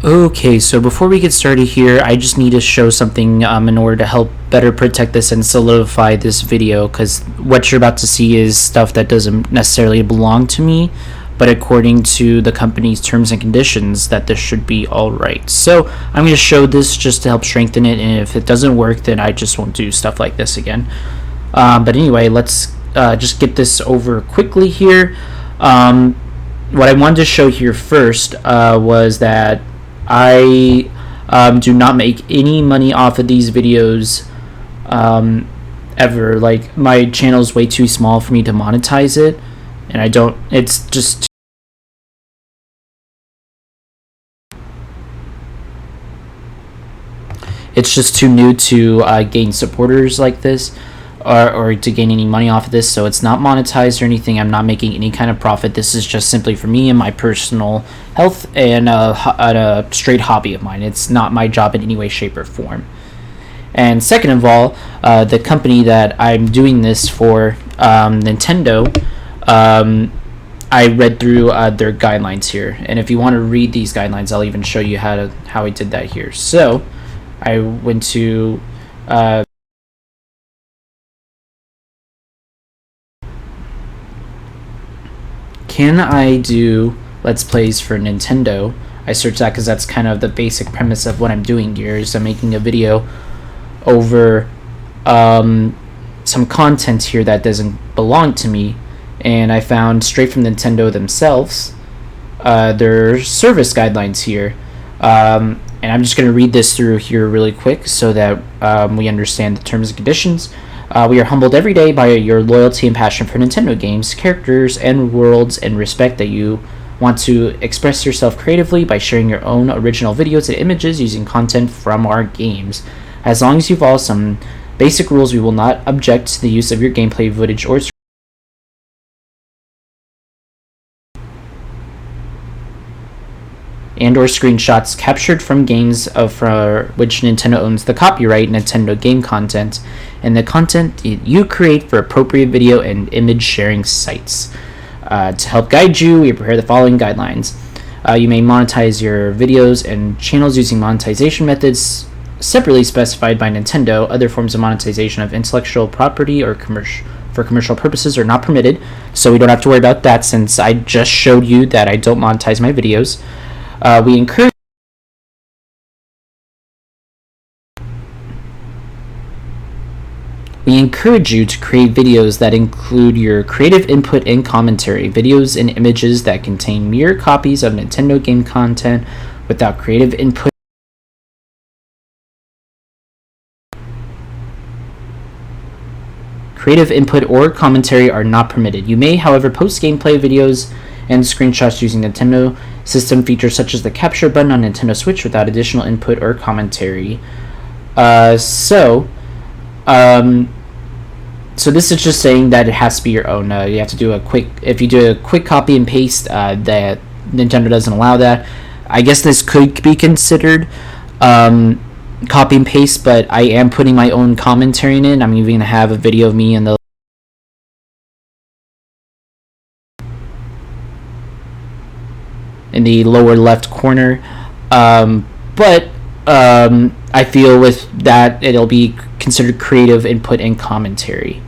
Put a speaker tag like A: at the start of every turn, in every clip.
A: Okay, so before we get started here, I just need to show something in order to help better protect this and solidify this video, because what you're about to see is stuff that doesn't necessarily belong to me, but according to the company's terms and conditions, that this should be alright. So I'm going to show this just to help strengthen it, and if it doesn't work, then I just won't do stuff like this again. But anyway, let's just get this over quickly here. What I wanted to show here first was that I do not make any money off of these videos ever. Like, my channel is way too small for me to monetize it, and I don't. It's just too new to gain supporters like this, or to gain any money off of this. So it's not monetized or anything. I'm not making any kind of profit. This is just simply for me and my personal health and a straight hobby of mine. It's not my job in any way, shape, or form. And second of all, the company that I'm doing this for, Nintendo, I read through their guidelines here, and if you want to read these guidelines, I'll even show you how I did that here. So I went to can I do Let's Plays for Nintendo? I searched that because that's kind of the basic premise of what I'm doing here, is I'm making a video over some content here that doesn't belong to me, and I found straight from Nintendo themselves their service guidelines here, and I'm just going to read this through here really quick so that we understand the terms and conditions. We are humbled every day by your loyalty and passion for Nintendo games, characters, and worlds, and respect that you want to express yourself creatively by sharing your own original videos and images using content from our games. As long as you follow some basic rules, we will not object to the use of your gameplay footage or screenshots captured from games for which Nintendo owns the copyright Nintendo game content, and the content you create for appropriate video and image sharing sites. To help guide you, we prepare the following guidelines. You may monetize your videos and channels using monetization methods separately specified by Nintendo. Other forms of monetization of intellectual property or for commercial purposes are not permitted, so we don't have to worry about that, since I just showed you that I don't monetize my videos. We encourage you to create videos that include your creative input and commentary. Videos and images that contain mere copies of Nintendo game content without creative input or commentary are not permitted. You may, however, post gameplay videos and screenshots using Nintendo system features such as the capture button on Nintendo Switch without additional input or commentary. So this is just saying that it has to be your own. You have to do if you do a quick copy and paste, that Nintendo doesn't allow that. I guess this could be considered copy and paste, but I am putting my own commentary in it. I'm even going to have a video of me in the lower left corner, but I feel with that it'll be considered creative input and commentary.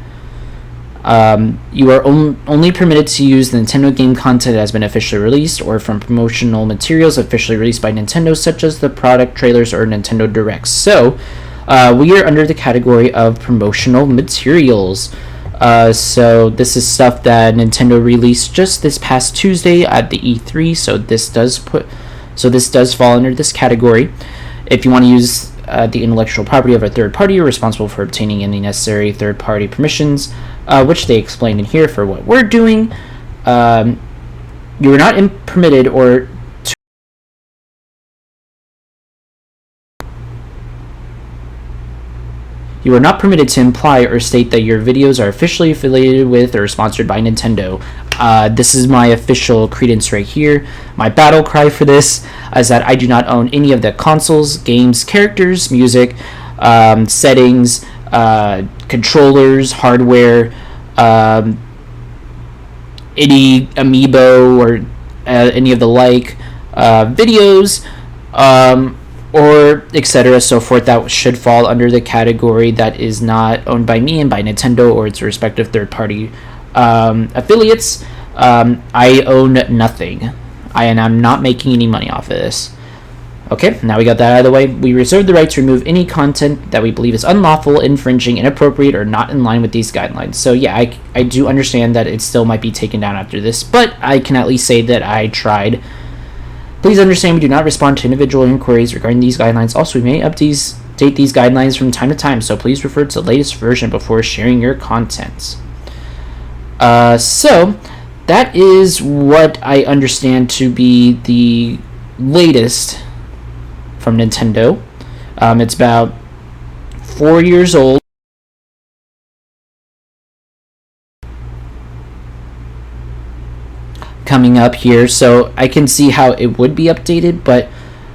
A: You are only permitted to use the Nintendo game content that has been officially released or from promotional materials officially released by Nintendo, such as the product trailers or Nintendo Directs. So we are under the category of promotional materials. So this is stuff that Nintendo released just this past Tuesday at the E3. So this does fall under this category. If you want to use the intellectual property of a third party, you're responsible for obtaining any necessary third party permissions, which they explained in here for what we're doing. You are not permitted or You are not permitted to imply or state that your videos are officially affiliated with or sponsored by Nintendo. This is my official credence right here. My battle cry for this is that I do not own any of the consoles, games, characters, music, settings, controllers, hardware, any amiibo or any of the like, videos, or etc. so forth, that should fall under the category that is not owned by me and by Nintendo or its respective third-party affiliates. I own nothing. I am not making any money off of this. Okay, now we got that out of the way. We reserve the right to remove any content that we believe is unlawful, infringing, inappropriate, or not in line with these guidelines. So yeah, I do understand that it still might be taken down after this, but I can at least say that I tried. Please understand we do not respond to individual inquiries regarding these guidelines. Also, we may update these guidelines from time to time, so please refer to the latest version before sharing your content. So that is what I understand to be the latest from Nintendo. It's about 4 years old. Coming up here, so I can see how it would be updated, but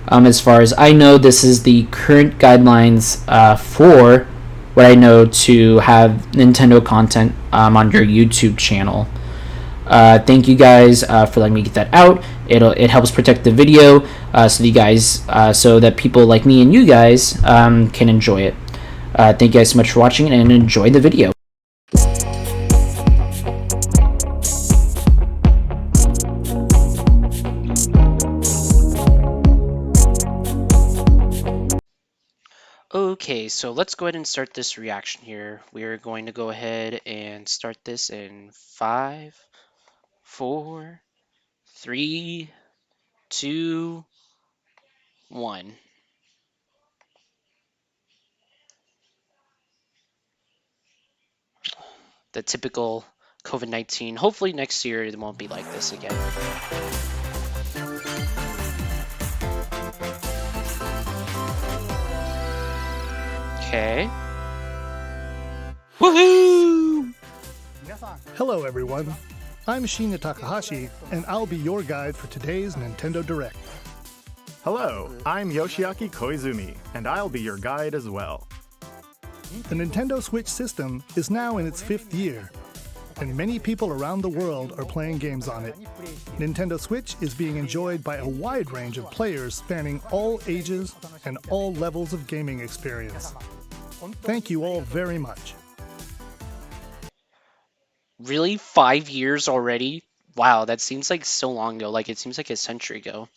A: as far as I know, this is the current guidelines for what I know to have Nintendo content on your YouTube channel. Thank you guys for letting me get that out. It helps protect the video so you guys so that people like me and you guys can enjoy it. Thank you guys so much for watching and enjoy the video.
B: Okay, so let's go ahead and start this reaction here. We are going to go ahead and start this in 5, 4, 3, 2, 1. The typical COVID-19. Hopefully next year it won't be like this again. Okay. Woohoo!
C: Hello everyone, I'm Shinya Takahashi, and I'll be your guide for today's Nintendo Direct.
D: Hello, I'm Yoshiaki Koizumi, and I'll be your guide as well.
C: The Nintendo Switch system is now in its 5th year, and many people around the world are playing games on it. Nintendo Switch is being enjoyed by a wide range of players spanning all ages and all levels of gaming experience. Thank you all very much.
B: Really? 5 years already? Wow, that seems like so long ago. Like, it seems like a century ago.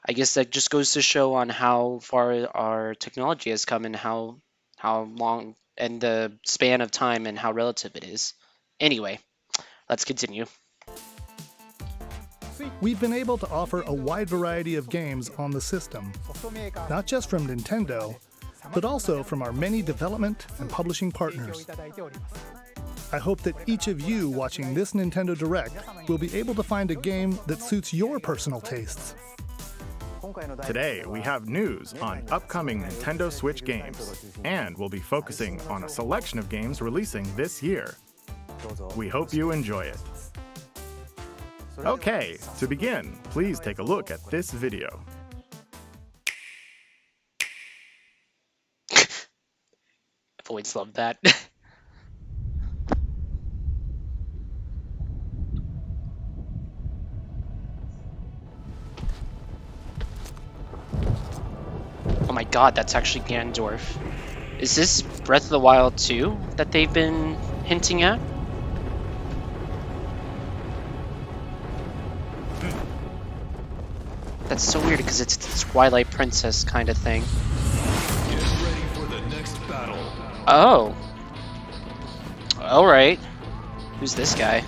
B: I guess that just goes to show on how far our technology has come and how long and the span of time and how relative it is. Anyway, let's continue.
C: We've been able to offer a wide variety of games on the system, not just from Nintendo, but also from our many development and publishing partners. I hope that each of you watching this Nintendo Direct will be able to find a game that suits your personal tastes.
D: Today, we have news on upcoming Nintendo Switch games, and we'll be focusing on a selection of games releasing this year. We hope you enjoy it. Okay, to begin, please take a look at this video.
B: I've always loved that. Oh my god, that's actually Ganondorf. Is this Breath of the Wild 2 that they've been hinting at? That's so weird because it's a Twilight Princess kind of thing.
E: Get ready for the next battle.
B: Oh. Alright. Who's this guy?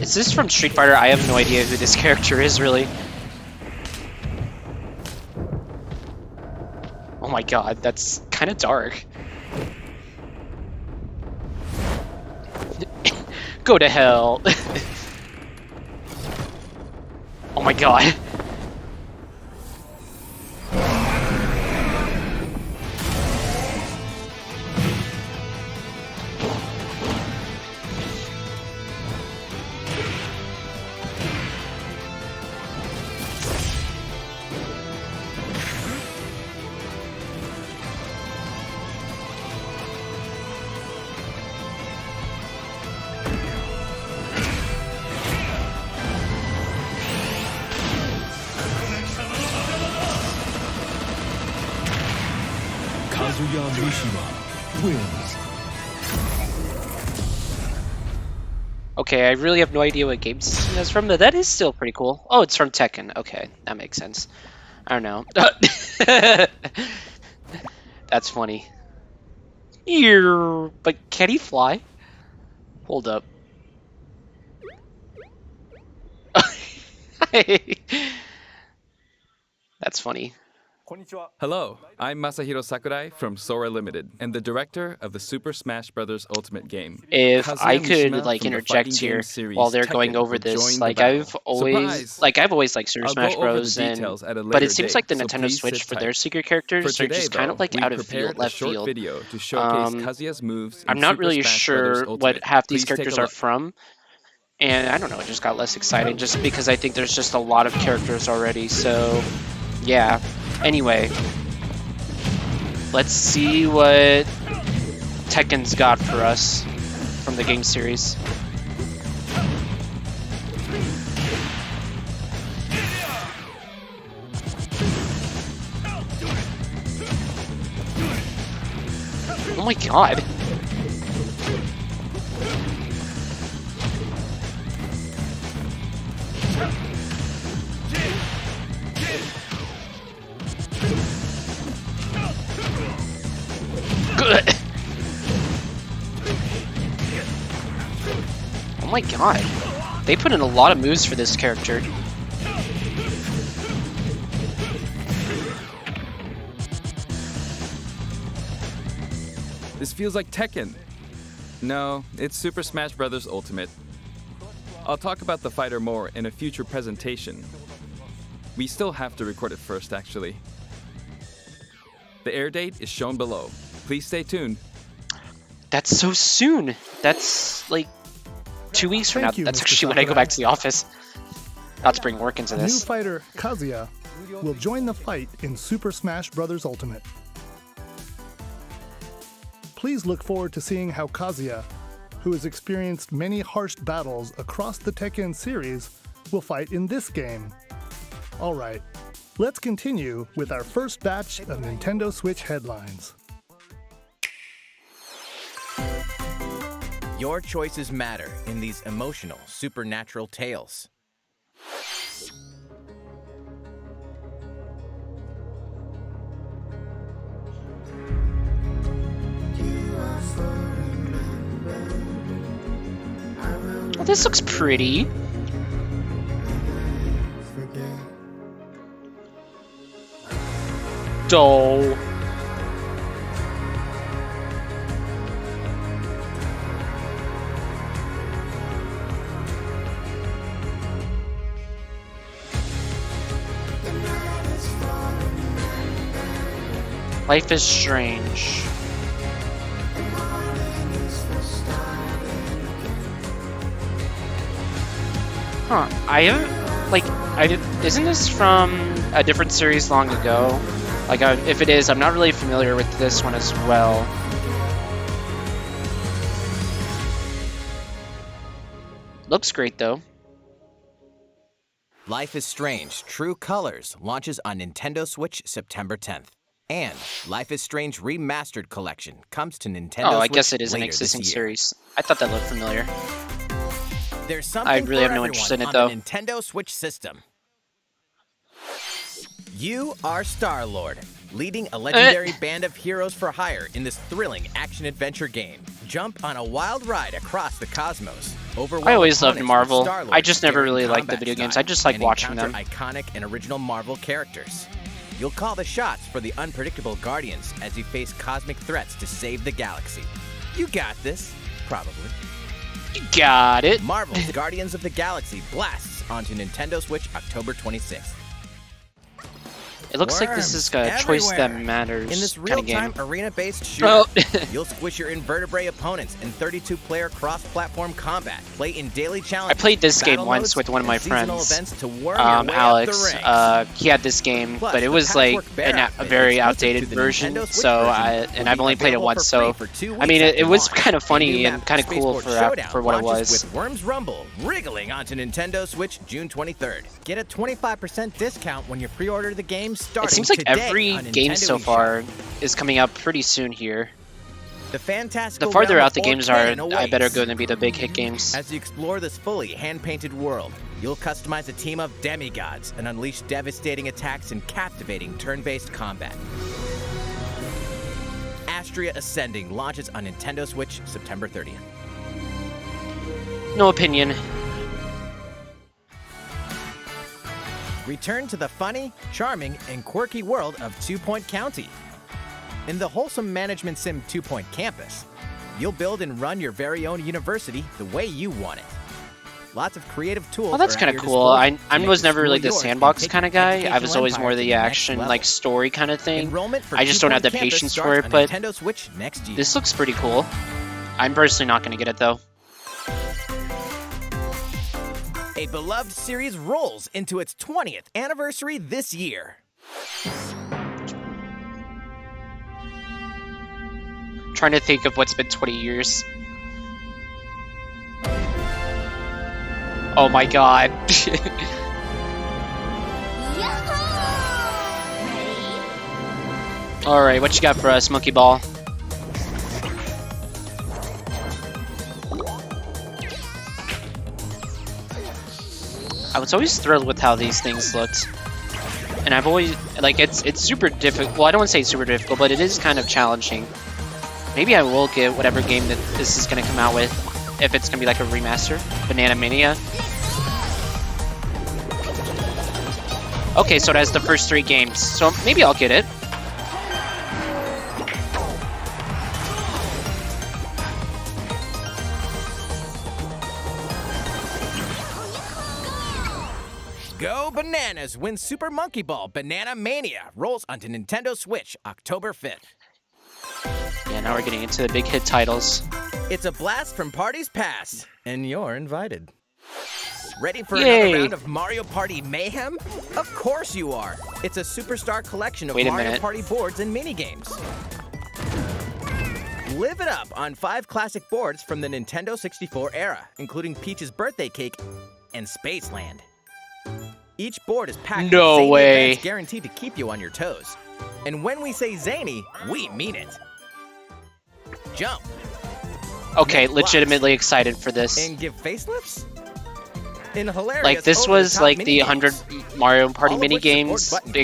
B: Is this from Street Fighter? I have no idea who this character is, really. Oh my god, that's kind of dark. Go to hell. Oh my god.
E: Kazuya Mishima wins.
B: Okay, I really have no idea what game system that's from, but that is still pretty cool. Oh, it's from Tekken. Okay, that makes sense. I don't know. That's funny. Ear, but can he fly? Hold up. That's funny.
F: Hello, I'm Masahiro Sakurai from Sora Limited and the director of the Super Smash Bros. Ultimate game.
B: If
F: Kazuya
B: I could
F: Mishima
B: like
F: from the
B: interject
F: fighting
B: here
F: game series
B: while they're
F: Tekken
B: going over
F: will
B: this,
F: join the
B: like
F: battle.
B: I've always
F: Surprise!
B: like Super
F: I'll
B: Smash
F: go over the
B: Bros. And
F: details at a
B: but it
F: later
B: seems
F: date,
B: like the
F: so
B: Nintendo
F: please
B: Switch
F: sit
B: for
F: tight.
B: their secret
F: For
B: characters are
F: today,
B: just kind
F: though,
B: of like
F: we
B: out of
F: prepared
B: field, left
F: a short
B: field.
F: video to showcase
B: Um,
F: Kazuya's moves in
B: I'm not
F: Super
B: really
F: Smash
B: sure
F: Bros.
B: what
F: Ultimate.
B: half these
F: Please take a
B: characters are
F: look.
B: from, and I don't know, it just got less exciting just because I think there's just a lot of characters already. So yeah. Anyway, let's see what Tekken's got for us from the game series. Oh my god. Good. Oh my god. They put in a lot of moves for this character.
F: This feels like Tekken. No, it's Super Smash Bros. Ultimate. I'll talk about the fighter more in a future presentation. We still have to record it first, actually. The air date is shown below. Please stay tuned.
B: That's so soon. That's like 2 weeks from now.
C: Thank you,
B: That's
C: Mr.
B: actually when I go
C: Sakurai.
B: back to the office. Not to bring work into
C: New
B: this.
C: fighter Kazuya will join the fight in Super Smash Bros. Ultimate. Please look forward to seeing how Kazuya, who has experienced many harsh battles across the Tekken series, will fight in this game. Alright, let's continue with our first batch of Nintendo Switch headlines.
G: Your choices matter in these emotional, supernatural tales.
B: Oh, this looks pretty. Dull. Life is Strange. Huh. I haven't, like, isn't this from a different series long ago? Like, if it is, I'm not really familiar with this one as well. Looks great, though.
G: Life is Strange True Colors launches on Nintendo Switch September 10th. And Life is Strange Remastered Collection comes to Nintendo
B: Oh, I
G: Switch
B: guess it is an
G: later this
B: existing
G: year.
B: series. I thought that looked familiar.
G: There's something
B: really
G: for
B: have no
G: everyone
B: interest in it,
G: on
B: though.
G: the Nintendo Switch system. You are Star-Lord, leading a legendary band of heroes for hire in this thrilling action-adventure game. Jump on a wild ride across the cosmos.
B: I always loved
G: opponents with
B: Marvel.
G: Star-Lord
B: I just never
G: daring
B: really liked the
G: combat
B: video games.
G: style
B: I just like
G: and
B: watching
G: encounter
B: them.
G: iconic and original Marvel characters. You'll call the shots for the unpredictable Guardians as you face cosmic threats to save the galaxy. You got this, probably.
B: You got it.
G: Marvel's Guardians of the Galaxy blasts onto Nintendo Switch October 26th.
B: It looks like this is a choice that matters
G: In this
B: kind of
G: real-time
B: game.
G: arena-based shooter,
B: Oh.
G: you'll squish your invertebrate opponents in 32-player cross-platform combat. Play in daily challenges.
B: I played this game
G: battle
B: once
G: modes,
B: with one of my
G: and seasonal
B: friends,
G: events to worm your way up
B: Alex.
G: the ranks.
B: He had this game,
G: Plus,
B: but it
G: the
B: was like
G: Patchwork Bear
B: a
G: outfit
B: very
G: exclusive
B: outdated
G: to the
B: version.
G: Nintendo Switch
B: So
G: version will
B: I've
G: be
B: only played it
G: available
B: once.
G: for
B: So
G: free for 2
B: I
G: weeks
B: mean,
G: after
B: it was
G: launch.
B: kind of
G: The
B: funny
G: new
B: and
G: map
B: kind of cool
G: Spaceport
B: for
G: Showdown
B: what it
G: launches
B: was.
G: with Worms Rumble wriggling onto Nintendo Switch June 23rd. Get a 25% discount when you pre-order the game starting
B: It seems like
G: today
B: every
G: on
B: game
G: Nintendo
B: so
G: eShop.
B: far is coming out pretty soon here.
G: The fantastical
B: The farther
G: realm
B: out the
G: of
B: games
G: Orcanon
B: are, I better
G: awaits.
B: go than be the big hit games.
G: As you explore this fully hand-painted world, you'll customize a team of demigods and unleash devastating attacks and captivating turn-based combat. Astria Ascending launches on Nintendo Switch September 30th.
B: No opinion.
G: Return to the funny, charming, and quirky world of 2 Point County. In the wholesome management sim 2 Point Campus, you'll build and run your very own university the way you want it. Lots of creative tools.
B: Well, that's
G: are at
B: kind of
G: your
B: cool. I
G: disposal to
B: was
G: make the
B: never really
G: school
B: the
G: yours and
B: sandbox
G: take
B: kind of
G: your
B: guy. I
G: educational
B: was always more
G: empire to
B: the
G: the next
B: action,
G: level.
B: like story kind of thing.
G: Enrollment for
B: I just
G: 2
B: don't have the
G: Point Campus
B: patience for
G: starts
B: it,
G: on
B: but
G: Nintendo Switch next year.
B: this looks pretty cool. I'm personally not going to get it though.
G: A beloved series rolls into its 20th anniversary this year.
B: Trying to think of what's been 20 years. Oh my god. Alright, what you got for us, Monkey Ball? I was always thrilled with how these things looked. And I've always, like, it's super difficult. Well, I don't want to say it's super difficult, but it is kind of challenging. Maybe I will get whatever game that this is going to come out with, if it's going to be like a remaster. Banana Mania. Okay, so it has the first 3 games, so maybe I'll get it.
G: Go Bananas wins Super Monkey Ball Banana Mania rolls onto Nintendo Switch October 5th.
B: Yeah, now we're getting into the big hit titles.
G: It's a blast from parties past, and you're invited. Ready for
B: Yay.
G: another round of Mario Party mayhem? Of course you are. It's a superstar collection of
B: Wait a
G: Mario
B: minute.
G: Party boards and minigames. Live it up on 5 classic boards from the Nintendo 64 era, including Peach's Birthday Cake and Spaceland. Each board is packed
B: No
G: with zany
B: way.
G: events guaranteed to keep you on your toes. And when we say zany, we mean it. Jump
B: Okay,
G: Make blocks.
B: legitimately excited for this.
G: and give facelifts? In hilarious
B: Like, this was
G: over-the-top
B: like the
G: minigames.
B: 100 Mario Party
G: All of which
B: minigames,
G: support button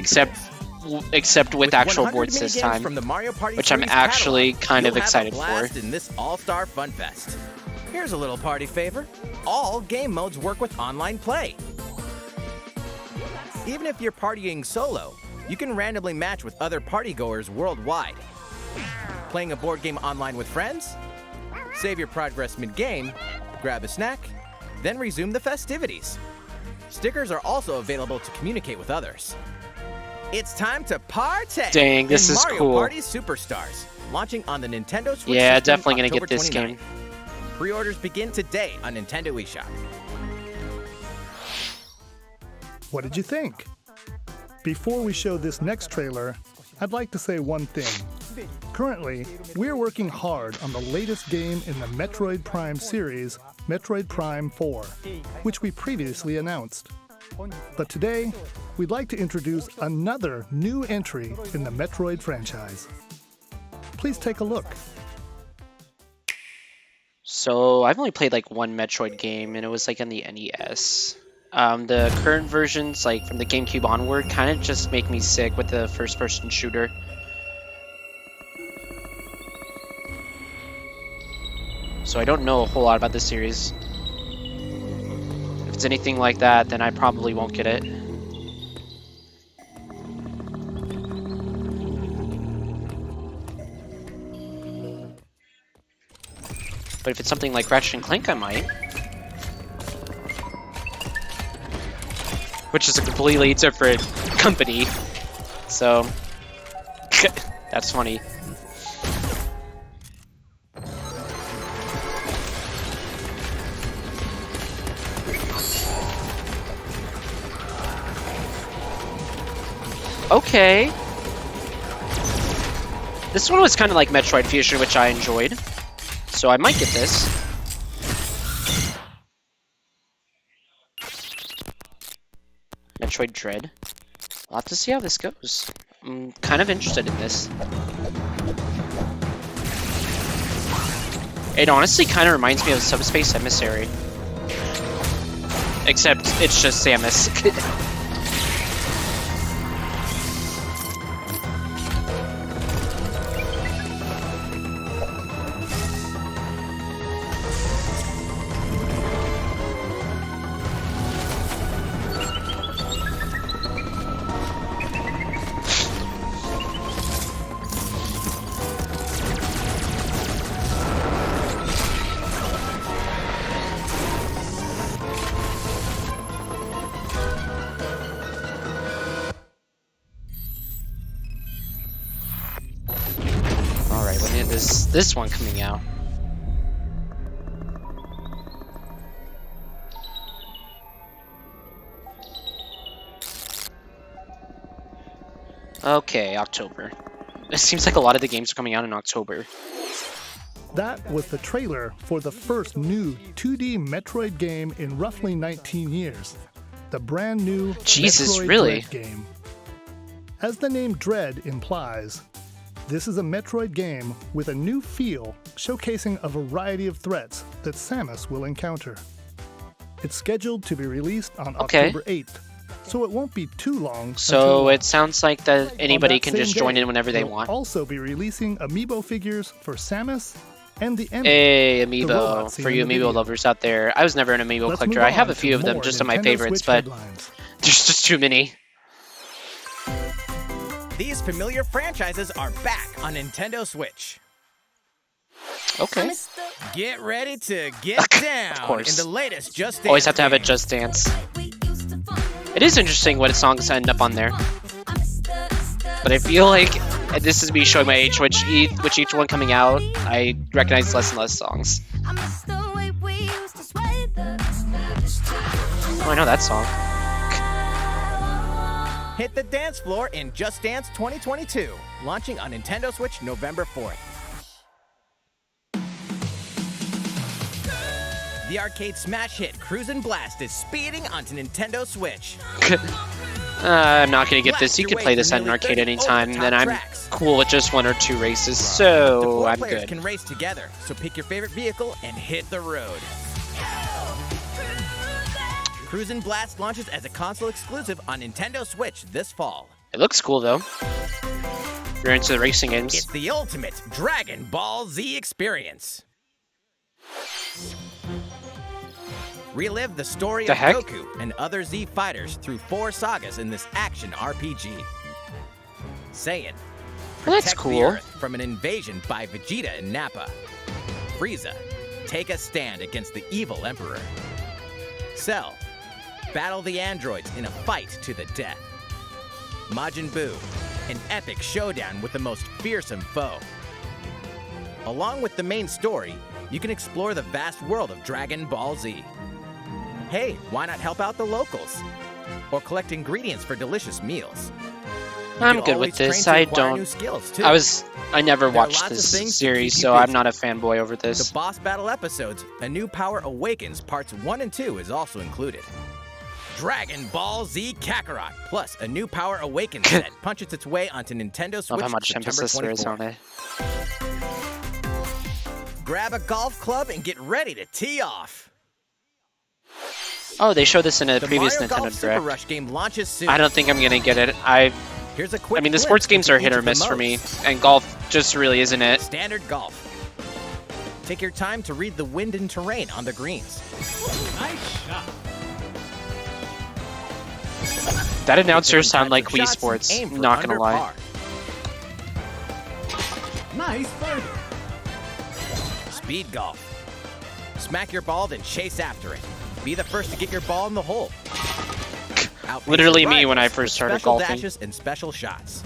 B: except with actual
G: 100
B: boards this
G: minigames
B: time.
G: from the Mario Party
B: which I'm
G: series
B: actually
G: catalog,
B: kind of
G: you'll have a
B: excited
G: blast
B: for.
G: in this all-star fun fest. Here's a little party favor. All game modes work with online play. Even if you're partying solo, you can randomly match with other partygoers worldwide. Playing a board game online with friends? Save your progress mid-game, grab a snack, then resume the festivities. Stickers are also available to communicate with others. It's time to partay!
B: Dang, this
G: in
B: is
G: Mario
B: cool.
G: Party Superstars, launching on the Nintendo Switch
B: Yeah,
G: system
B: definitely gonna
G: October
B: get this
G: 29th.
B: game.
G: Pre-orders begin today on Nintendo eShop.
C: What did you think? Before we show this next trailer, I'd like to say one thing. Currently, we're working hard on the latest game in the Metroid Prime series, Metroid Prime 4, which we previously announced. But today, we'd like to introduce another new entry in the Metroid franchise. Please take a look.
B: So I've only played like one Metroid game, and it was like on the NES. The current versions, like from the GameCube onward, kind of just make me sick with the first-person shooter. So I don't know a whole lot about this series. If it's anything like that, then I probably won't get it. But if it's something like Ratchet and Clank, I might. Which is a completely different company. So, that's funny. Okay. This one was kind of like Metroid Fusion, which I enjoyed. So I might get this. Metroid Dread. We'll have to see how this goes. I'm kind of interested in this. It honestly kind of reminds me of Subspace Emissary. Except it's just Samus. Alright, when is this one coming out? Okay, October. It seems like a lot of the games are coming out in October.
C: That was the trailer for the first new 2D Metroid game in roughly 19 years. The brand new
B: Jesus,
C: Metroid
B: really?
C: Dread game. As the name Dread implies, this is a Metroid game with a new feel, showcasing a variety of threats that Samus will encounter. It's scheduled to be released on
B: Okay.
C: October 8th, so it won't be too long.
B: So
C: until
B: it sounds like that anybody
C: that
B: can
C: same
B: just join
C: day,
B: in whenever they
C: they'll
B: want.
C: also be releasing amiibo figures for Samus and the Emmy.
B: Hey,
C: the
B: Amiibo.
C: robot seen
B: For
C: in
B: you
C: the
B: Amiibo
C: video.
B: lovers out there. I was never an Amiibo
C: Let's
B: collector.
C: move
B: I have
C: on
B: a few
C: to
B: of them,
C: more
B: just of my
C: Nintendo
B: favorites,
C: Switch
B: but
C: headlines.
B: there's just too many.
G: These familiar franchises are back on Nintendo Switch.
B: Okay.
G: Get ready to get down
B: course.
G: in the latest Just Dance.
B: Always have to have a
G: game.
B: Just Dance. It is interesting what songs end up on there. But I feel like, and this is me showing my age, which each one coming out, I recognize less and less songs. Oh, I know that song.
G: Hit the dance floor in Just Dance 2022, launching on Nintendo Switch November 4th. The arcade smash hit Cruisin' Blast is speeding onto Nintendo Switch.
B: I'm not gonna get this. You
G: Blast
B: can
G: your
B: play
G: way
B: this
G: through
B: at an
G: nearly
B: arcade
G: 30
B: anytime,
G: over-the-top
B: then I'm
G: tracks.
B: cool with just 1 or 2 races,
G: The
B: so
G: 4
B: I'm
G: players
B: good.
G: can race together, so pick your favorite vehicle and hit the road. Cruisin' Blast launches as a console exclusive on Nintendo Switch this fall.
B: It looks cool though. You're into the racing games.
G: It's the ultimate Dragon Ball Z experience. Relive the story
B: The
G: of
B: heck?
G: Goku and other Z fighters through 4 sagas in this action RPG. Saiyan,
B: Well, that's
G: protect the
B: cool.
G: Earth from an invasion by Vegeta and Nappa. Frieza, take a stand against the evil Emperor. Cell, battle the androids in a fight to the death. Majin Buu, an epic showdown with the most fearsome foe. Along with the main story, you can explore the vast world of Dragon Ball Z. Hey, why not help out the locals? Or collect ingredients for delicious meals. You
B: I'm
G: can
B: good
G: always
B: with this.
G: train to
B: I
G: acquire
B: don't.
G: new skills, too.
B: I never
G: There are
B: watched
G: lots of
B: this
G: things to
B: series,
G: keep you
B: so I'm
G: busy.
B: not a fanboy over
G: The
B: this.
G: boss battle episodes, A New Power Awakens Parts 1 and 2 is also included. Dragon Ball Z Kakarot, plus A New Power Awakens set punches its way onto Nintendo Switch
B: Love how much
G: September
B: emphasis there is
G: 24th.
B: on it.
G: Grab a golf club and get ready to tee off.
B: Oh, they showed this in a
G: The
B: previous
G: Mario Golf
B: Nintendo
G: Super
B: Direct.
G: Rush game launches soon.
B: I don't think I'm gonna get it.
G: Here's a quick
B: I mean, the
G: glimpse
B: sports games
G: into
B: are hit
G: each
B: or
G: of the
B: miss for me,
G: modes.
B: and golf just really isn't it.
G: Standard golf. Take your time to read the wind and terrain on the greens.
B: That announcer
G: Different
B: sound
G: types
B: like
G: of
B: Wii
G: shots,
B: Sports.
G: aim for
B: Not gonna
G: under
B: lie.
G: par.
E: Nice birdie.
G: Speed golf. Smack your ball, then chase after it. Be the first to get your ball in the hole. Outpace
B: Literally
G: your
B: me when I
G: rivals
B: first
G: with
B: started
G: special
B: golfing.
G: dashes and special shots.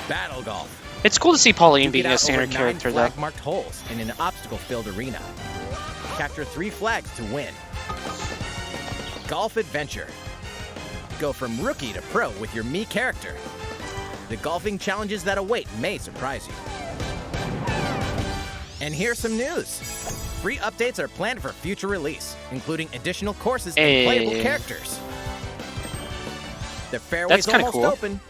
G: Battle golf.
B: It's cool to see Pauline
G: You
B: being
G: get
B: a
G: out
B: standard
G: over 9
B: character, though.
G: flag-marked holes in an obstacle-filled arena. Capture 3 flags to win. Golf adventure. Go from rookie to pro with your Mii character. The golfing challenges that await may surprise you. And here's some news. Free updates are planned for future release, including additional courses and playable characters. The fairway's almost open,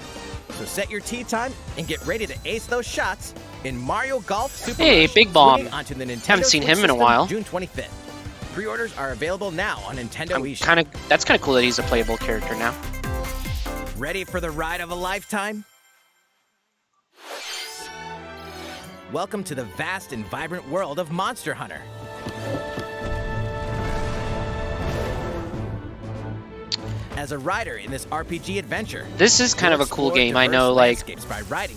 G: so set your tee time and get ready to ace those shots in Mario Golf Super Rush,
B: Big Bomb.
G: onto the Nintendo
B: Haven't seen
G: Switch
B: him in a
G: system
B: while.
G: June 25th. Pre-orders are available now on Nintendo eShop.
B: That's kind of cool that he's a playable character now.
G: Ready for the ride of a lifetime? Welcome to the vast and vibrant world of Monster Hunter. As a rider in this RPG adventure,
B: This is kind of a cool game. I know, like,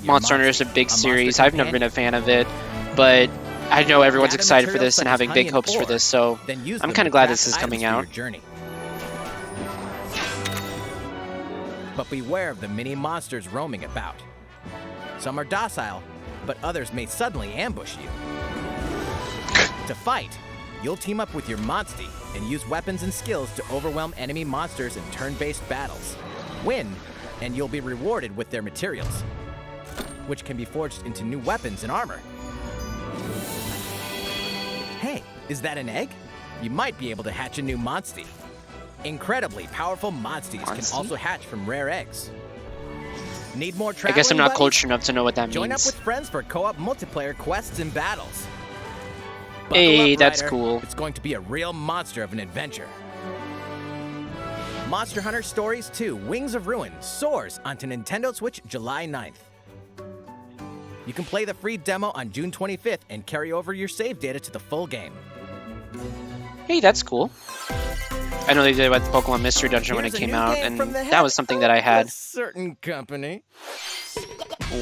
B: Monster Hunter is a big series. I've never been a fan of it, but I know everyone's excited for this and having big hopes for this, so I'm kind of glad this is coming out.
G: But beware of the many monsters roaming about. Some are docile, but others may suddenly ambush you. To fight, you'll team up with your Monstie and use weapons and skills to overwhelm enemy monsters in turn-based battles. Win, and you'll be rewarded with their materials, which can be forged into new weapons and armor. Hey, is that an egg? You might be able to hatch a new Monstie. Incredibly powerful Monsties can also hatch from rare eggs. Need more traveling
B: I guess I'm not
G: buddies?
B: cultured enough to know what that
G: Join up
B: means.
G: with friends for co-op multiplayer quests and battles. Buckle
B: Hey,
G: up,
B: that's
G: Ryder.
B: cool.
G: It's going to be a real monster of an adventure. Monster Hunter Stories 2 Wings of Ruin soars onto Nintendo Switch July 9th. You can play the free demo on June 25th and carry over your save data to the full game.
B: Hey, that's cool. I know they did it with Pokemon Mystery Dungeon when it
G: Here's a
B: came
G: new
B: out,
G: game
B: and
G: from the
B: that was something that I had.
G: A certain company.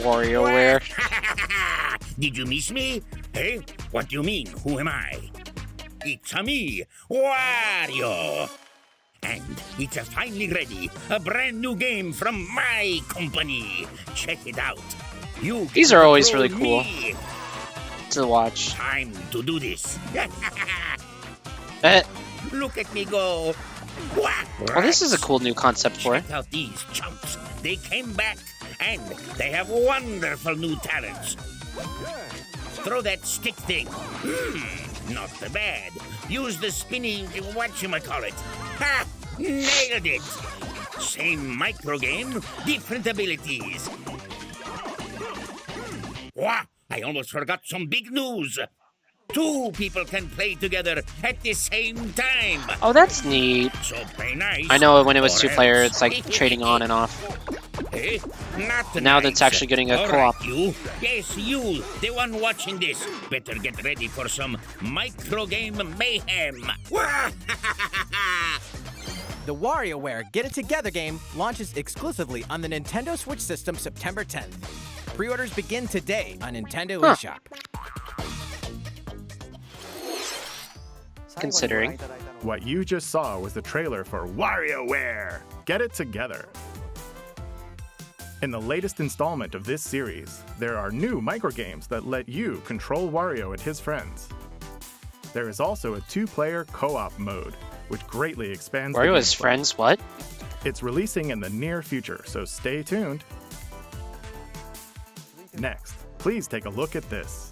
B: WarioWare.
H: Did you miss me? Hey, what do you mean? Who am I? It's a me, Wario. And it's a finally ready, a brand new game from my company. Check it out. You
B: These
H: can
B: are always
H: control
B: really cool
H: me.
B: to watch.
H: Time to do this.
B: Eh,
H: Look at me go.
B: well, this is a cool new concept for it.
H: Check out these chumps. They came back, and they have wonderful new talents. Throw that stick thing. Not so bad. Use the spinny whatchamacallit. Ha! Nailed it! Same micro game, different abilities. Wah! I almost forgot some big news. 2 people can play together at the same time.
B: Oh, that's neat.
H: So play nice.
B: I know when it was
H: or
B: 2-player,
H: else.
B: it's like trading on and off.
H: Eh? Not
B: But now
H: nice.
B: that's actually getting a
H: All
B: co-op.
H: right, you. Yes, you, the one watching this. Better get ready for some micro game mayhem.
G: The WarioWare Get It Together game launches exclusively on the Nintendo Switch system September 10th. Pre-orders begin today on Nintendo eShop.
B: Considering.
D: What you just saw was the trailer for WarioWare! Get It Together! In the latest installment of this series, there are new microgames that let you control Wario and his friends. There is also a 2-player co-op mode, which greatly expands the
B: Wario is
D: gameplay.
B: friends? What?
D: It's releasing in the near future, so stay tuned. Next, please take a look at this.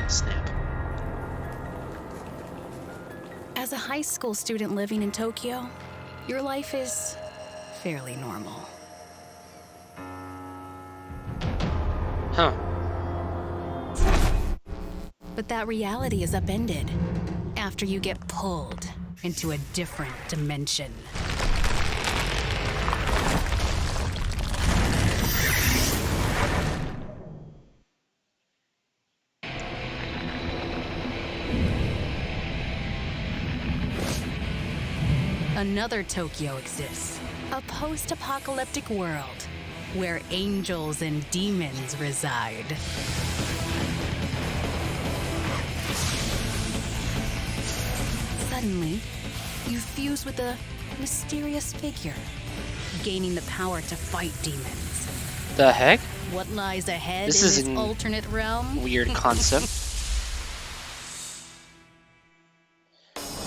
B: Snap.
I: As a high school student living in Tokyo, your life is fairly normal.
B: Huh.
I: But that reality is upended after you get pulled into a different dimension. Another Tokyo exists, a post-apocalyptic world where angels and demons reside. Suddenly, you fuse with a mysterious figure, gaining the power to fight demons.
B: The heck?
I: What lies ahead
B: This
I: in
B: is
I: this
B: an
I: alternate realm?
B: Weird concept.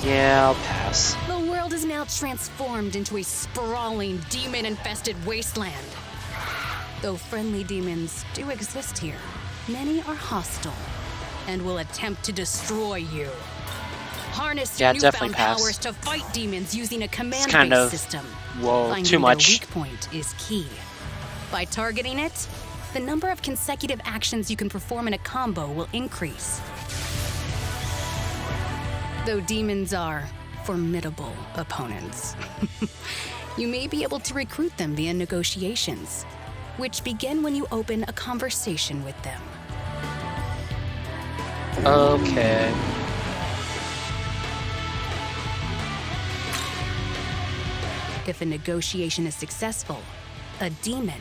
B: Yeah, I'll pass.
I: The world is now transformed into a sprawling, demon-infested wasteland. Though friendly demons do exist here, many are hostile and will attempt to destroy you. Harness
B: Yeah,
I: your
B: definitely
I: newfound
B: pass.
I: powers to fight demons using a command-based
B: kind of-
I: system.
B: Whoa,
I: Finding
B: too much.
I: their weak point is key. By targeting it, the number of consecutive actions you can perform in a combo will increase. Though demons are formidable opponents, you may be able to recruit them via negotiations, which begin when you open a conversation with them.
B: Okay.
I: If a negotiation is successful, a demon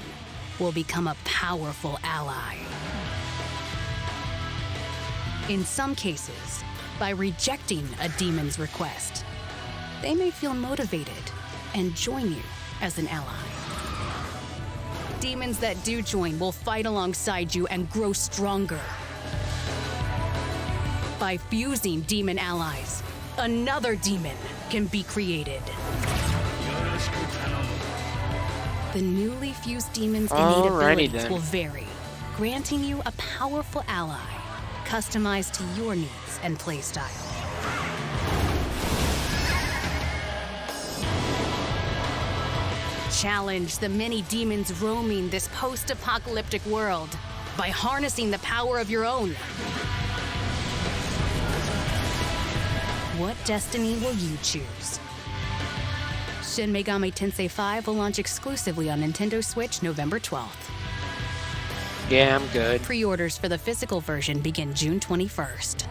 I: will become a powerful ally. In some cases, by rejecting a demon's request, they may feel motivated and join you as an ally. Demons that do join will fight alongside you and grow stronger. By fusing demon allies, another demon can be created. The newly fused demons' innate
B: Alrighty
I: abilities
B: then.
I: will vary, granting you a powerful ally, customized to your needs and playstyle. Challenge the many demons roaming this post-apocalyptic world by harnessing the power of your own. What destiny will you choose? Shin Megami Tensei 5 will launch exclusively on Nintendo Switch November 12th.
B: Yeah, I'm good.
I: Pre-orders for the physical version begin June 21st.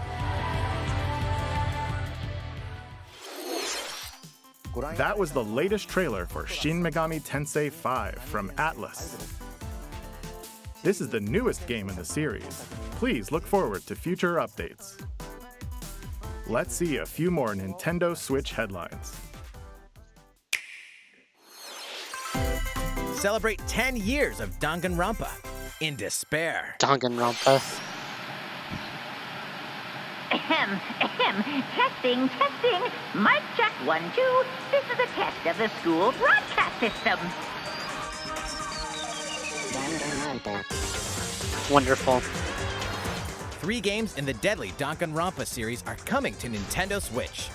D: That was the latest trailer for Shin Megami Tensei 5 from Atlas. This is the newest game in the series. Please look forward to future updates. Let's see a few more Nintendo Switch headlines.
G: Celebrate 10 years of Danganronpa in despair.
B: Danganronpa.
J: Ahem, ahem. Testing, testing. Mic check 1, 2. This is a test of the school broadcast system.
B: Wonderful.
G: 3 games in the deadly Danganronpa series are coming to Nintendo Switch.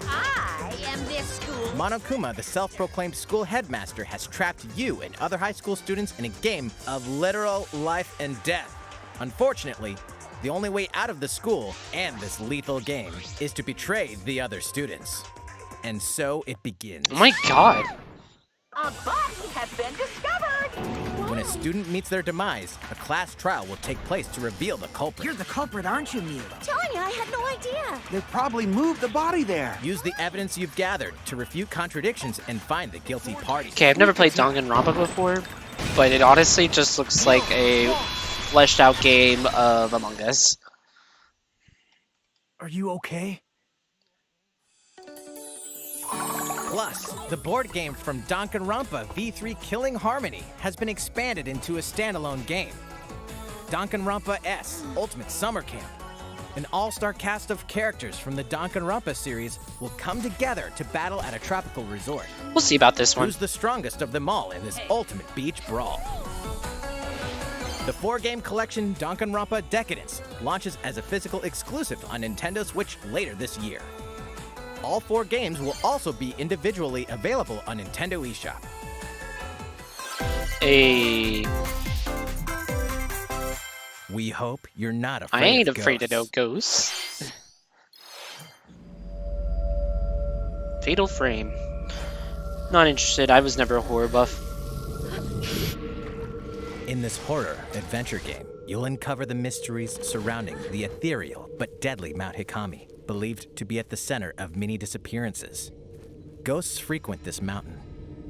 J: I am this school.
G: Monokuma, the self-proclaimed school headmaster, has trapped you and other high school students in a game of literal life and death. Unfortunately, the only way out of the school and this lethal game is to betray the other students. And so it begins.
B: Oh my god.
J: A body has been discovered.
G: When a student meets their demise, a class trial will take place to reveal the culprit.
K: You're the culprit, aren't you, Mute?
J: Tanya, I had no idea.
K: They probably moved the body there.
G: Use the evidence you've gathered to refute contradictions and find the guilty party.
B: Okay, I've never played Danganronpa before, but it honestly just looks like a fleshed out game of Among Us.
K: Are you okay?
G: Plus, the board game from Danganronpa V3 Killing Harmony has been expanded into a standalone game. Danganronpa S Ultimate Summer Camp. An all-star cast of characters from the Danganronpa series will come together to battle at a tropical resort.
B: We'll see about this one.
G: Who's the strongest of them all in this ultimate beach brawl? The 4-game collection Danganronpa Decadence launches as a physical exclusive on Nintendo Switch later this year. All 4 games will also be individually available on Nintendo eShop. We hope you're not afraid
B: I ain't
G: of
B: afraid of no
G: ghosts.
B: ghosts. Fatal Frame. Not interested. I was never a horror buff.
G: In this horror adventure game, you'll uncover the mysteries surrounding the ethereal but deadly Mount Hikami, believed to be at the center of many disappearances. Ghosts frequent this mountain.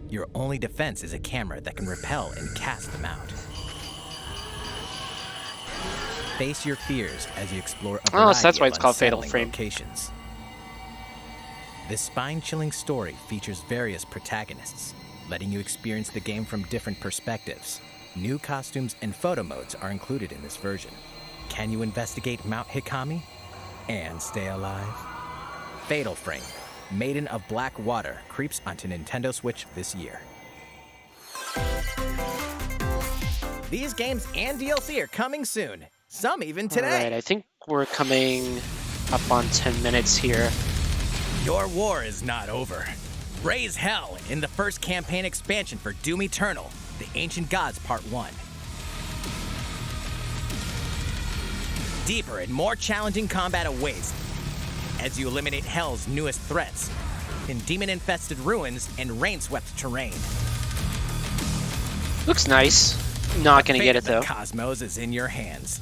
G: Your only defense is a camera that can repel and cast them out. Face your fears as you explore a variety
B: so that's why it's
G: of
B: called Fatal
G: unsettling
B: Frame.
G: locations. This spine-chilling story features various protagonists, letting you experience the game from different perspectives. New costumes and photo modes are included in this version. Can you investigate Mount Hikami and stay alive? Fatal Frame, Maiden of Black Water, creeps onto Nintendo Switch this year. These games and DLC are coming soon. Some even today.
B: Alright, I think we're coming up on 10 minutes here.
G: Your war is not over. Raise hell in the first campaign expansion for Doom Eternal, The Ancient Gods Part 1. Deeper and more challenging combat awaits as you eliminate Hell's newest threats in demon-infested ruins and rain-swept terrain.
B: Looks nice. Not gonna get it though.
G: The cosmos is in your hands.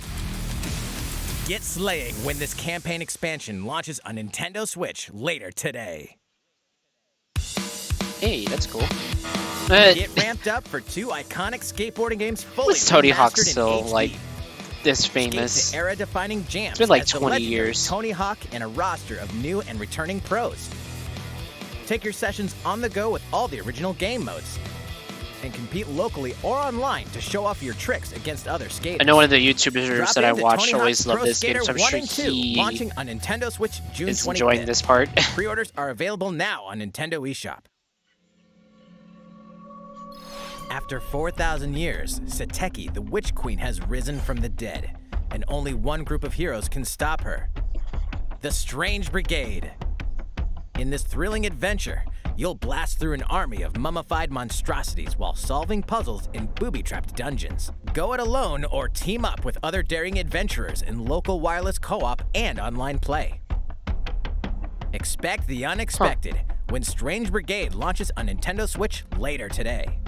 G: Get slaying when this campaign expansion launches on Nintendo Switch later today.
B: Hey, that's cool.
G: Get ramped up for 2 iconic skateboarding games fully
B: Was Tony Hawk
G: remastered in
B: still
G: HD.
B: like this famous?
G: Skate to era-defining jams.
B: It's been like
G: as the
B: 20
G: legendary
B: years.
G: Tony Hawk and a roster of new and returning pros. Take your sessions on the go with all the original game modes, and compete locally or online to show off your tricks against other skaters.
B: I know one of the YouTubers
G: Drop
B: that I
G: into
B: watch
G: Tony Hawk's
B: always love
G: Pro
B: this game,
G: Skater
B: so I'm
G: 1
B: sure
G: and 2,
B: he
G: launching on Nintendo Switch June
B: is
G: 25th.
B: enjoying this part.
G: Pre-orders are available now on Nintendo eShop. After 4,000 years, Sateki, the Witch Queen, has risen from the dead, and only one group of heroes can stop her: the Strange Brigade. In this thrilling adventure, you'll blast through an army of mummified monstrosities while solving puzzles in booby-trapped dungeons. Go it alone or team up with other daring adventurers in local wireless co-op and online play. Expect the unexpected when Strange Brigade launches on Nintendo Switch later today.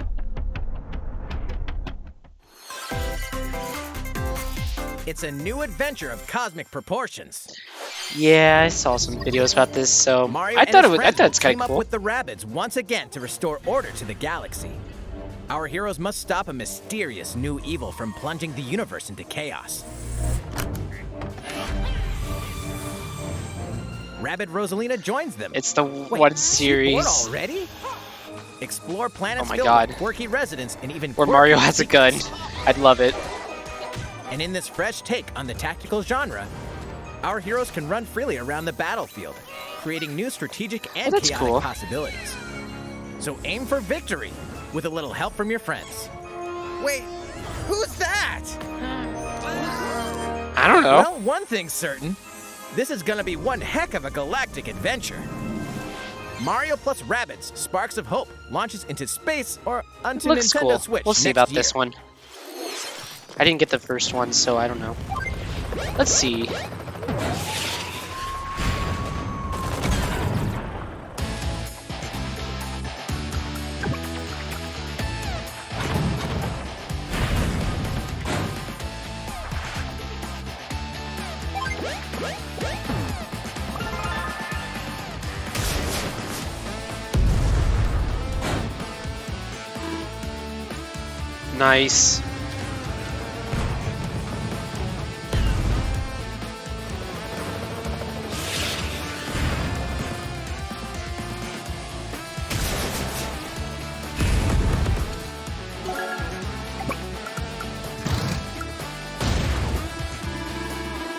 G: It's a new adventure of cosmic proportions.
B: Yeah, I saw some videos about this, so
G: Mario
B: I
G: and
B: thought
G: his
B: it was. I
G: friends
B: thought it's
G: will
B: kind
G: team
B: of
G: up
B: cool.
G: with the Rabbids once again to restore order to the galaxy. Our heroes must stop a mysterious new evil from plunging the universe into chaos. Rabbid Rosalina joins them.
B: It's the
G: Wait,
B: one
G: is she
B: series
G: bored already? Explore planets
B: Oh my
G: filled
B: God.
G: with quirky residents and even
B: where
G: quirky
B: Mario has a gun.
G: secrets.
B: I'd love it.
G: And in this fresh take on the tactical genre, our heroes can run freely around the battlefield, creating new strategic and
B: that's
G: chaotic
B: cool.
G: possibilities. So aim for victory with a little help from your friends. Wait, who's that?
B: I don't know.
G: Well, one thing's certain. This is gonna be one heck of a galactic adventure. Mario plus Rabbids Sparks of Hope launches into space or onto
B: Looks
G: Nintendo
B: cool.
G: Switch
B: We'll see
G: next
B: about
G: year.
B: this one. I didn't get the first one, so I don't know. Let's see. Nice.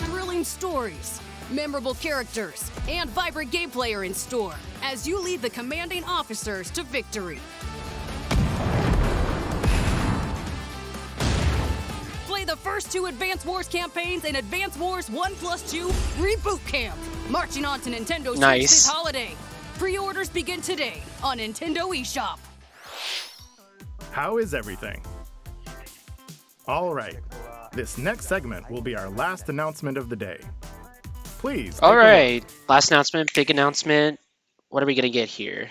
L: Thrilling stories, memorable characters, and vibrant gameplay are in store as you lead the commanding officers to victory. Play the first 2 Advance Wars campaigns in Advance Wars 1+2 Reboot Camp, marching on to Nintendo Switch
B: Nice.
L: this holiday. Pre-orders begin today on Nintendo eShop.
D: How is everything? All right, this next segment will be our last announcement of the day. Please.
B: All
D: take a look.
B: right. Last announcement, big announcement. What are we gonna get here?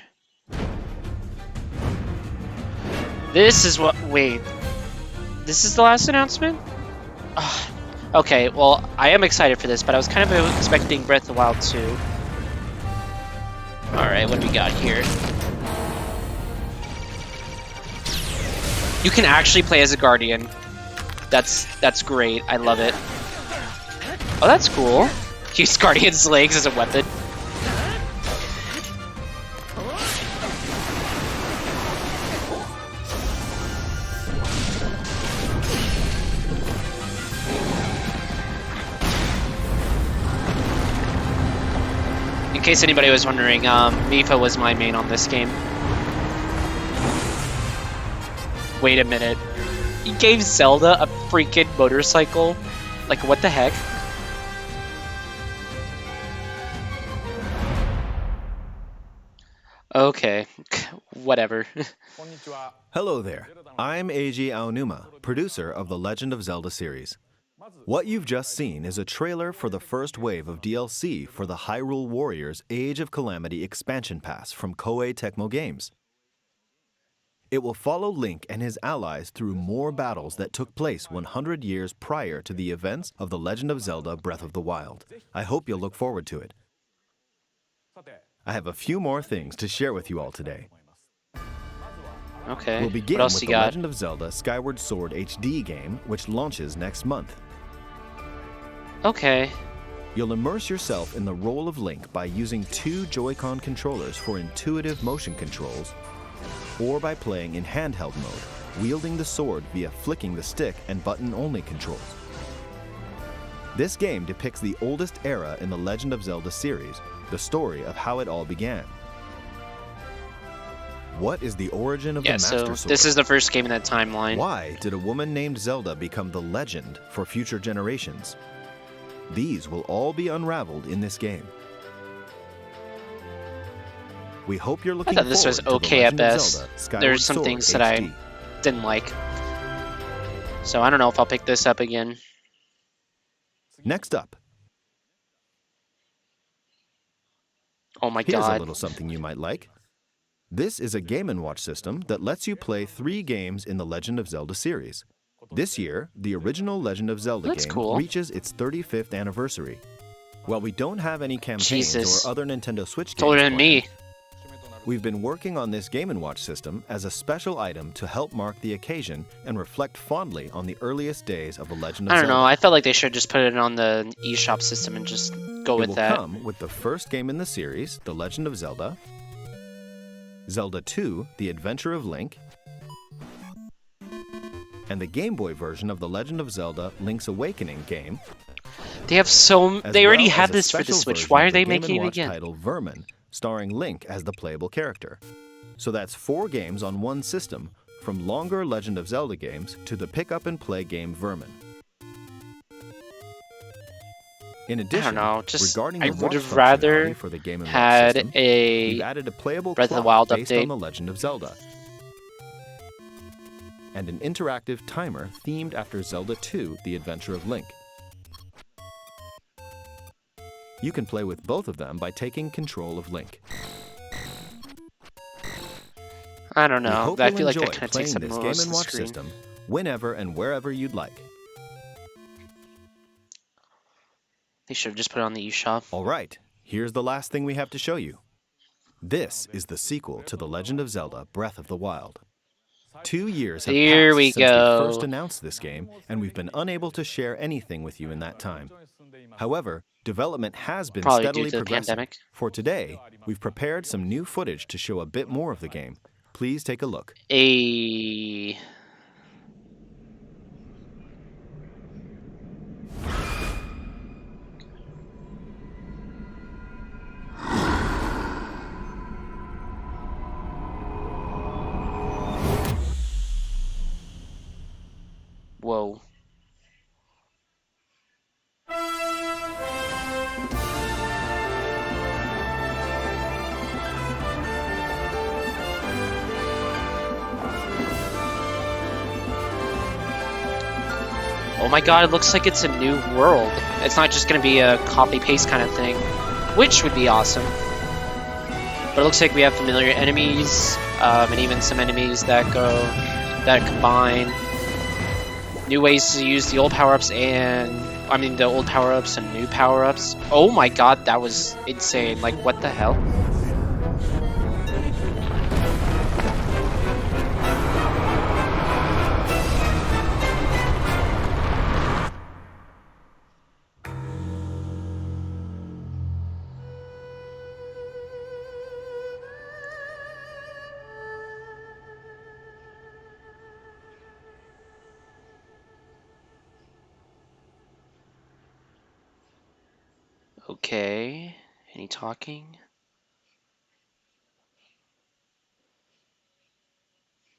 B: This is what. Wait. This is the last announcement? Ugh. Okay, well, I am excited for this, but I was kind of expecting Breath of the Wild 2. Alright, what do we got here? You can actually play as a Guardian. That's great. I love it. Oh, that's cool. Use Guardian's legs as a weapon. In case anybody was wondering, Mifa was my main on this game. Wait a minute. He gave Zelda a freaking motorcycle. Like, what the heck? Okay, whatever.
M: Hello there. I'm Eiji Aonuma, producer of the Legend of Zelda series. What you've just seen is a trailer for the first wave of DLC for the Hyrule Warriors Age of Calamity expansion pass from Koei Tecmo Games. It will follow Link and his allies through more battles that took place 100 years prior to the events of The Legend of Zelda Breath of the Wild. I hope you'll look forward to it. I have a few more things to share with you all today.
B: Okay.
M: We'll begin
B: what else
M: with
B: you
M: The
B: got?
M: Legend of Zelda Skyward Sword HD game, which launches next month.
B: Okay.
M: You'll immerse yourself in the role of Link by using 2 Joy-Con controllers for intuitive motion controls, or by playing in handheld mode, wielding the sword via flicking the stick and button-only controls. This game depicts the oldest era in the Legend of Zelda series, the story of how it all began. What is the origin of the Master
B: so
M: Sword?
B: this is the first game in that timeline.
M: Why did a woman named Zelda become the legend for future generations? These will all be unraveled in this game. We hope you're
B: I
M: looking
B: thought this was
M: forward to
B: okay
M: The
B: at
M: Legend of
B: best.
M: Zelda Skyward
B: There's some
M: Sword
B: things that
M: HD.
B: I didn't like. So I don't know if I'll pick this up again.
M: Next up,
B: Oh my
M: here's a
B: god.
M: little something you might like. This is a Game & Watch system that lets you play 3 games in the Legend of Zelda series. This year, the original Legend of Zelda
B: That's
M: game
B: cool.
M: reaches its 35th anniversary. While we don't have any campaigns
B: Jesus.
M: or other Nintendo Switch
B: It's older
M: games
B: than
M: planned,
B: me.
M: we've been working on this Game & Watch system as a special item to help mark the occasion and reflect fondly on the earliest days of the Legend of
B: I don't
M: Zelda.
B: know. I felt like they should just put it on the eShop system and just go
M: It
B: with
M: will
B: that.
M: come with the first game in the series, The Legend of Zelda, Zelda 2, The Adventure of Link, and the Game Boy version of The Legend of Zelda Link's Awakening game.
B: They have so.
M: as
B: They already
M: well
B: had
M: as a
B: this for the
M: special
B: Switch.
M: version
B: Why
M: of
B: are
M: the
B: they
M: Game
B: making
M: &
B: it
M: Watch
B: again?
M: title Vermin, starring Link as the playable character. So that's 4 games on one system, from longer Legend of Zelda games to the pick-up-and-play game Vermin. In addition,
B: know, just-
M: regarding
B: I
M: the
B: would
M: watch
B: have rather
M: functionality for the Game & Watch
B: had
M: system,
B: a
M: we've added a playable
B: Breath of the
M: clock
B: Wild
M: based
B: update.
M: on the Legend of Zelda, and an interactive timer themed after Zelda 2: The Adventure of Link. You can play with both of them by taking control of Link.
B: I don't
M: We
B: know.
M: hope
B: I
M: you'll
B: feel like that
M: enjoy
B: kind of
M: playing
B: takes up
M: this
B: most
M: Game
B: of
M: &
B: the
M: Watch
B: screen.
M: system whenever and wherever you'd like.
B: They should have just put it on the eShop.
M: All right, here's the last thing we have to show you. This is the sequel to The Legend of Zelda Breath of the Wild. 2 years have
B: Here
M: passed
B: we
M: since we
B: go.
M: first announced this game, and we've been unable to share anything with you in that time. However, development has been
B: Probably due
M: steadily
B: to the
M: progressing.
B: pandemic.
M: For today, we've prepared some new footage to show a bit more of the game. Please take a look.
B: A. Whoa. Oh my god, it looks like it's a new world. It's not just gonna be a copy-paste kind of thing, which would be awesome. But it looks like we have familiar enemies, and even some enemies that combine new ways to use the old power-ups the old power-ups and new power-ups. Oh my god, that was insane. Like, what the hell? Okay. Any talking?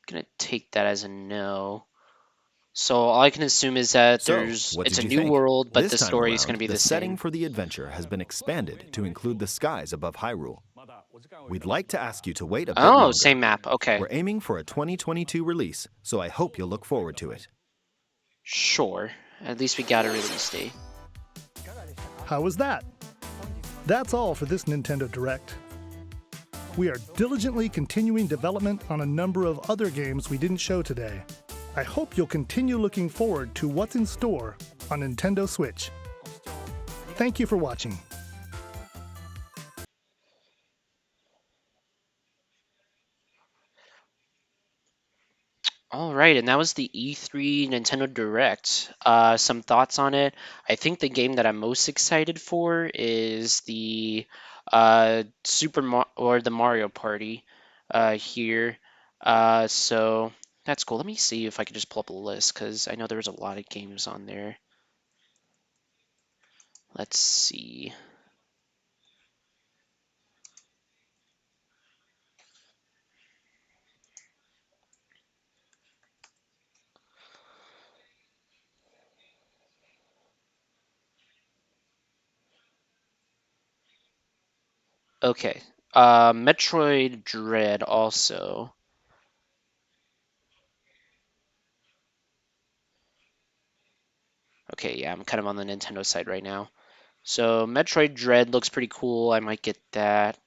B: Gonna take that as a no. So all I can assume is that
M: So, what
B: it's
M: did
B: a
M: you
B: new
M: think?
B: world, but
M: This
B: the
M: time
B: story is going
M: around,
B: to be
M: the
B: the
M: setting
B: same.
M: for the adventure has been expanded to include the skies above Hyrule. We'd like to ask you to wait a bit
B: Oh,
M: longer.
B: same map. Okay.
M: We're aiming for a 2022 release, so I hope you'll look forward to it.
B: Sure. At least we got a release date.
C: How was that? That's all for this Nintendo Direct. We are diligently continuing development on a number of other games we didn't show today. I hope you'll continue looking forward to what's in store on Nintendo Switch. Thank you for watching.
B: All right, and that was the E3 Nintendo Direct. Some thoughts on it. I think the game that I'm most excited for is the or the Mario Party here. So that's cool. Let me see if I can just pull up a list because I know there was a lot of games on there. Let's see. Okay. Metroid Dread also. Okay, yeah, I'm kind of on the Nintendo side right now. So Metroid Dread looks pretty cool. I might get that.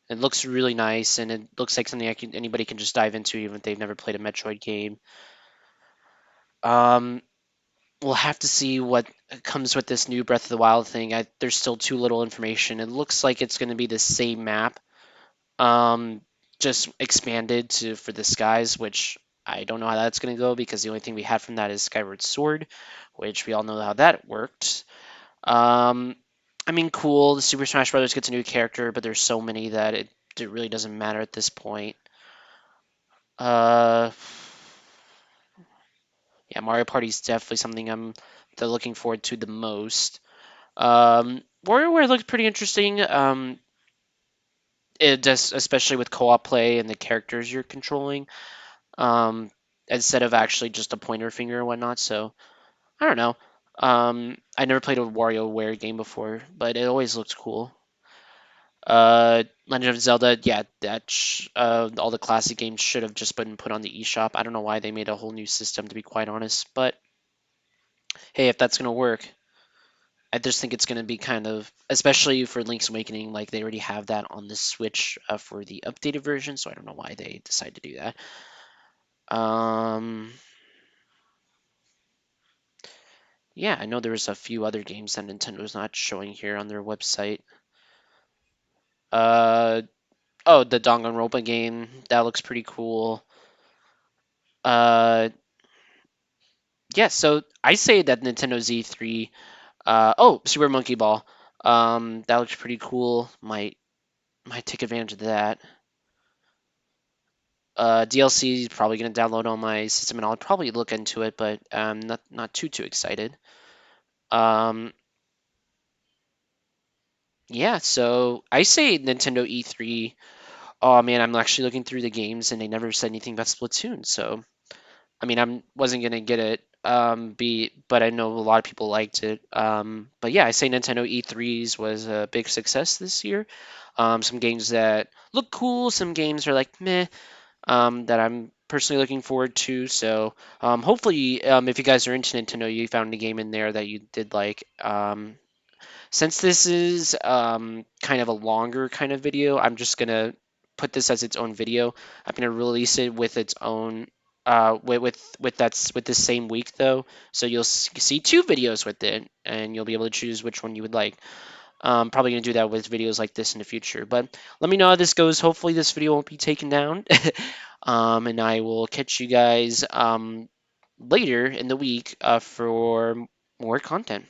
B: It looks really nice, and it looks like something anybody can just dive into, even if they've never played a Metroid game. Um, we'll have to see what comes with this new Breath of the Wild thing. There's still too little information. It looks like it's going to be the same map, um, just expanded to for the skies, which I don't know how that's going to go because the only thing we had from that is Skyward Sword, which we all know how that worked. Um, I mean, cool. The Super Smash Brothers gets a new character, but there's so many that it really doesn't matter at this point. Uh, yeah, Mario Party is definitely something they're looking forward to the most. WarioWare looked pretty interesting. It does, especially with co-op play and the characters you're controlling. Um, instead of actually just a pointer finger and whatnot. So I don't know. I never played a WarioWare game before, but it always looked cool. Legend of Zelda, yeah, all the classic games should have just been put on the eShop. I don't know why they made a whole new system, to be quite honest. But hey, if that's gonna work, I just think it's gonna be kind of, especially for Link's Awakening, like they already have that on the Switch for the updated version. So I don't know why they decided to do that. Yeah, I know there was a few other games that Nintendo's not showing here on their website. Uh, oh, the Danganronpa game that looks pretty cool. Uh, yeah, so I say that Nintendo Z3. Oh, Super Monkey Ball. That looks pretty cool. Might take advantage of that. DLC is probably gonna download on my system, and I'll probably look into it, but not too excited. Um, yeah, so I say Nintendo E3. Oh man, I'm actually looking through the games, and they never said anything about Splatoon. So I mean, I wasn't gonna get it. But I know a lot of people liked it. But yeah, I say Nintendo E3s was a big success this year. Some games that look cool, some games are like meh. That I'm personally looking forward to. So hopefully, if you guys are into Nintendo, you found a game in there that you did like. Since this is kind of a longer kind of video, I'm just gonna put this as its own video. I'm gonna release it with its own with this same week though, so you'll see two videos with it, and you'll be able to choose which one you would like. Probably gonna do that with videos like this in the future, but let me know how this goes. Hopefully this video won't be taken down, and I will catch you guys later in the week for more content.